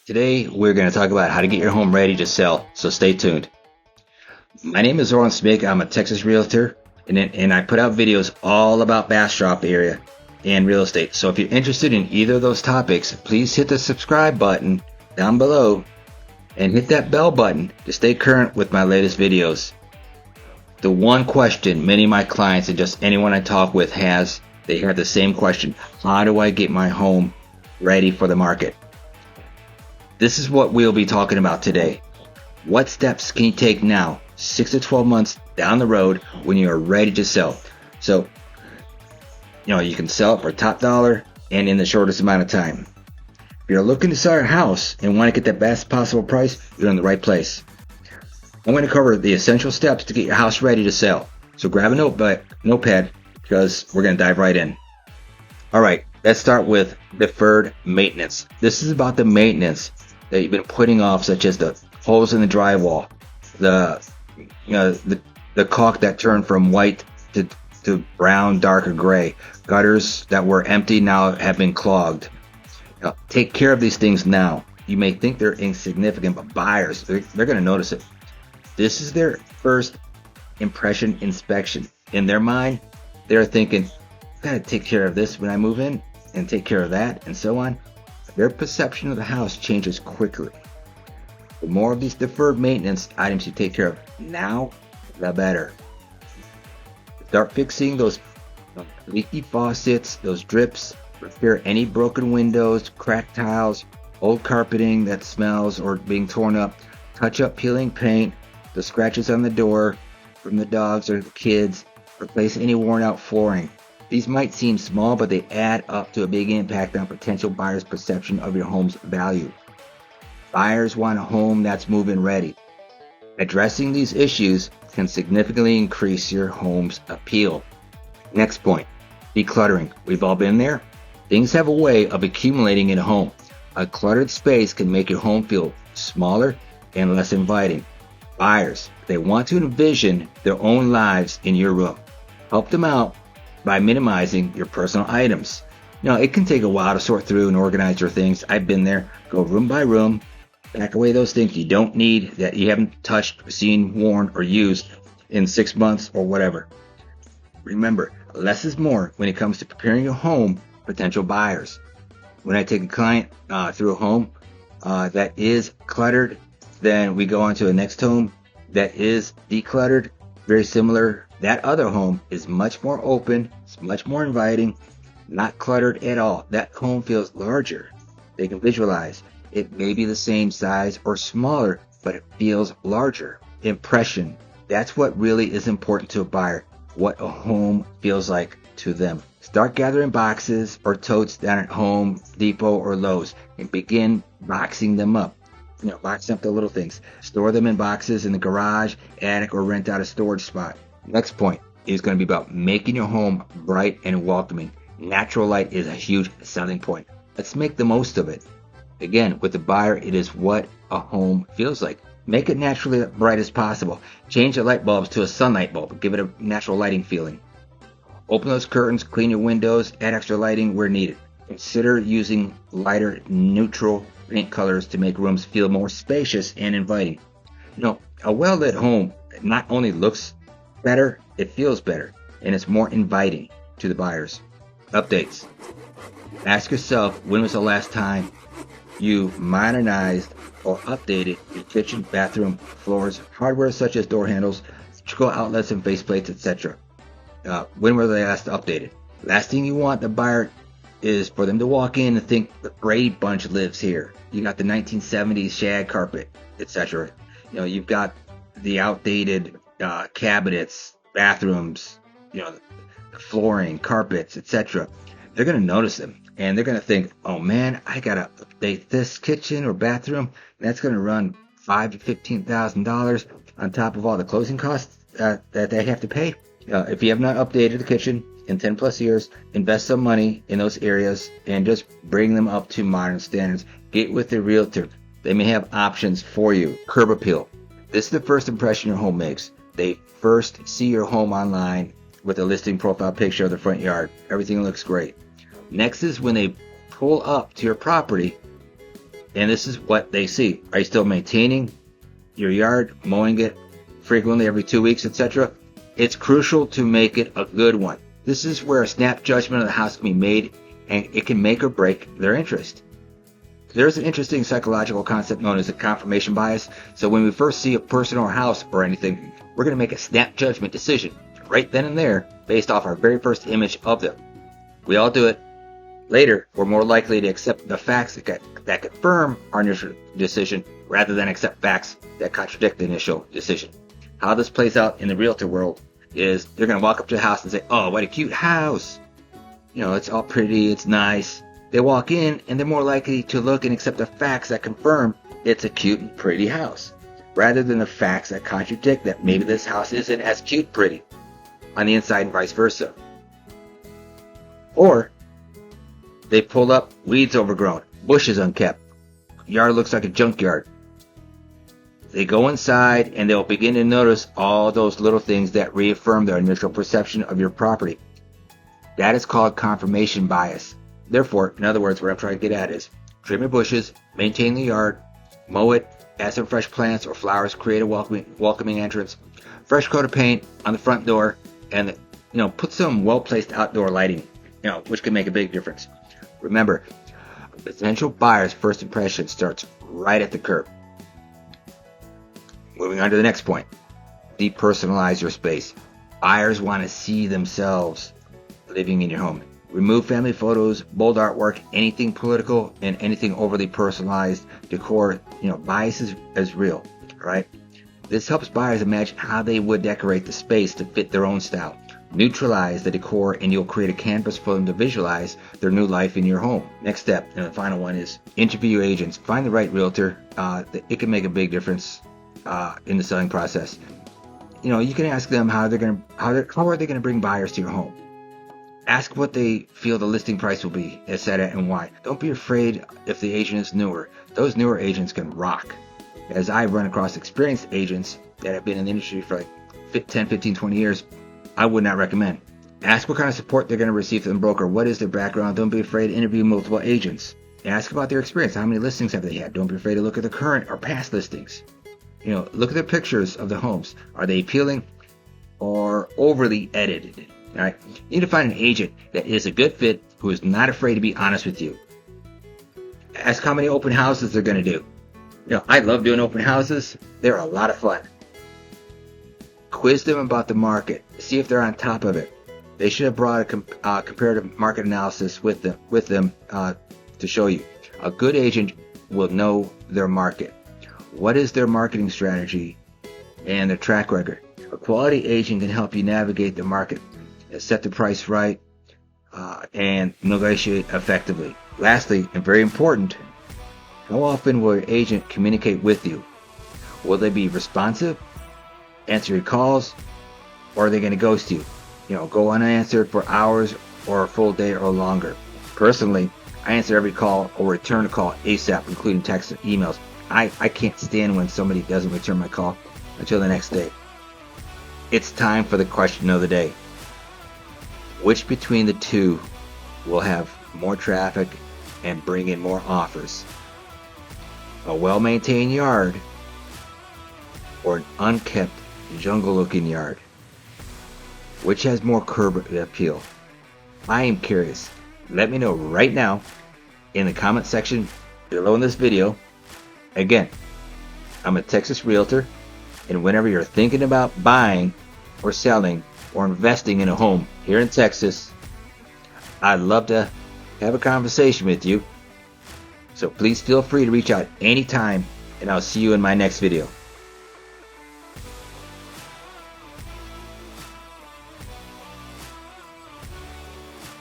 Today, we're going to talk about how to get your home ready to sell, so stay tuned. My name is Orland Smith. I'm a Texas realtor, and I put out videos all about Bastrop area and real estate. So if you're interested in either of those topics, please hit the subscribe button down below and hit that bell button to stay current with my latest videos. The one question many of my clients and just anyone I talk with they have the same question: how do I get my home ready for the market? This is what we'll be talking about today. What steps can you take now, 6 to 12 months down the road, when you are ready to sell? So, you can sell it for top dollar and in the shortest amount of time. If you're looking to sell your house and want to get the best possible price, you're in the right place. I'm going to cover the essential steps to get your house ready to sell. So grab a notepad because we're going to dive right in. All right, let's start with deferred maintenance. This is about the maintenance that you've been putting off, such as the holes in the drywall, the caulk that turned from white to brown, dark, or gray, gutters that were empty now have been clogged. Take care of these things now. You may think they're insignificant, but buyers, they're going to notice it. This is their first impression inspection. In their mind, they're thinking, I've got to take care of this when I move in and take care of that and so on. Their perception of the house changes quickly. The more of these deferred maintenance items you take care of now, the better. Start fixing those leaky faucets, those drips, repair any broken windows, cracked tiles, old carpeting that smells or being torn up, touch up peeling paint, the scratches on the door from the dogs or the kids, replace any worn out flooring. These might seem small, but they add up to a big impact on potential buyers' perception of your home's value. Buyers want a home that's move-in ready. Addressing these issues can significantly increase your home's appeal. Next point, decluttering. We've all been there. Things have a way of accumulating in a home. A cluttered space can make your home feel smaller and less inviting. Buyers, they want to envision their own lives in your room. Help them out by minimizing your personal items. It can take a while to sort through and organize your things. I've been there. Go room by room, pack away those things you don't need, that you haven't touched, seen, worn, or used in 6 months or whatever. Remember, less is more when it comes to preparing your home for potential buyers. When I take a client through a home that is cluttered, then we go on to the next home that is decluttered, very similar. That other home is much more open, it's much more inviting, not cluttered at all. That home feels larger. They can visualize. It may be the same size or smaller, but it feels larger. Impression. That's what really is important to a buyer, what a home feels like to them. Start gathering boxes or totes down at Home Depot or Lowe's and begin boxing them up. Boxing up the little things. Store them in boxes in the garage, attic, or rent out a storage spot. Next point is going to be about making your home bright and welcoming. Natural light is a huge selling point. Let's make the most of it. Again, with the buyer, it is what a home feels like. Make it naturally bright as possible. Change the light bulbs to a sunlight bulb. Give it a natural lighting feeling. Open those curtains, clean your windows, add extra lighting where needed. Consider using lighter, neutral paint colors to make rooms feel more spacious and inviting. A well-lit home not only looks better, it feels better, and it's more inviting to the buyers. Updates. Ask yourself, when was the last time you modernized or updated your kitchen, bathroom, floors, hardware such as door handles, electrical outlets and faceplates, etc. When were they last updated? Last thing you want the buyer is for them to walk in and think the Brady Bunch lives here. You got the 1970s shag carpet, etc. You've got the outdated cabinets, bathrooms, the flooring, carpets, etc. They're going to notice them, and they're going to think, oh man, I got to update this kitchen or bathroom. That's going to run $5,000 to $15,000 on top of all the closing costs that they have to pay. If you have not updated the kitchen in 10 plus years, invest some money in those areas and just bring them up to modern standards. Get with the realtor. They may have options for you. Curb appeal. This is the first impression your home makes. They first see your home online with a listing profile picture of the front yard. Everything looks great. Next is when they pull up to your property And this is what they see. Are you still maintaining your yard, mowing it frequently every 2 weeks, etc.? It's crucial to make it a good one. This is where a snap judgment of the house can be made, and it can make or break their interest. There's an interesting psychological concept known as a confirmation bias. So when we first see a person or house or anything, we're going to make a snap judgment decision right then and there based off our very first image of them. We all do it. Later, we're more likely to accept the facts that confirm our initial decision rather than accept facts that contradict the initial decision. How this plays out in the realtor world is they're going to walk up to the house and say, "Oh, what a cute house. You know, it's all pretty, it's nice." They walk in and they're more likely to look and accept the facts that confirm it's a cute and pretty house, rather than the facts that contradict that maybe this house isn't as cute and pretty on the inside and vice versa. Or they pull up, weeds overgrown, bushes unkept, yard looks like a junkyard. They go inside and they'll begin to notice all those little things that reaffirm their initial perception of your property. That is called confirmation bias. Therefore, in other words, what I'm trying to get at is trim your bushes, maintain the yard, mow it, add some fresh plants or flowers, create a welcoming entrance, fresh coat of paint on the front door, and put some well-placed outdoor lighting, which can make a big difference. Remember, a potential buyer's first impression starts right at the curb. Moving on to the next point. Depersonalize your space. Buyers want to see themselves living in your home. Remove family photos, bold artwork, anything political, and anything overly personalized decor. Bias is real, right? This helps buyers imagine how they would decorate the space to fit their own style. Neutralize the decor and you'll create a canvas for them to visualize their new life in your home. Next step, and the final one, is interview agents. Find the right realtor. It can make a big difference in the selling process. You can ask them how are they going to bring buyers to your home. Ask what they feel the listing price will be, etc., and why. Don't be afraid if the agent is newer. Those newer agents can rock. As I've run across experienced agents that have been in the industry for like 10, 15, 20 years, I would not recommend. Ask what kind of support they're going to receive from the broker. What is their background? Don't be afraid to interview multiple agents. Ask about their experience. How many listings have they had? Don't be afraid to look at the current or past listings. Look at the pictures of the homes. Are they appealing or overly edited? All right. You need to find an agent that is a good fit who is not afraid to be honest with you. Ask how many open houses they're going to do. I love doing open houses. They're a lot of fun. Quiz them about the market. See if they're on top of it. They should have brought a comparative market analysis with them to show you. A good agent will know their market. What is their marketing strategy and their track record? A quality agent can help you navigate the market and set the price right and negotiate effectively. Lastly, and very important, how often will your agent communicate with you? Will they be responsive, answer your calls, or are they going to ghost you? Go unanswered for hours or a full day or longer. Personally, I answer every call or return a call ASAP, including texts and emails. I can't stand when somebody doesn't return my call until the next day. It's time for the question of the day. Which between the two will have more traffic and bring in more offers? A well-maintained yard or an unkept jungle-looking yard? Which has more curb appeal? I am curious. Let me know right now in the comment section below in this video. Again, I'm a Texas realtor, and whenever you're thinking about buying or selling or investing in a home here in Texas, I'd love to have a conversation with you. So please feel free to reach out anytime, and I'll see you in my next video.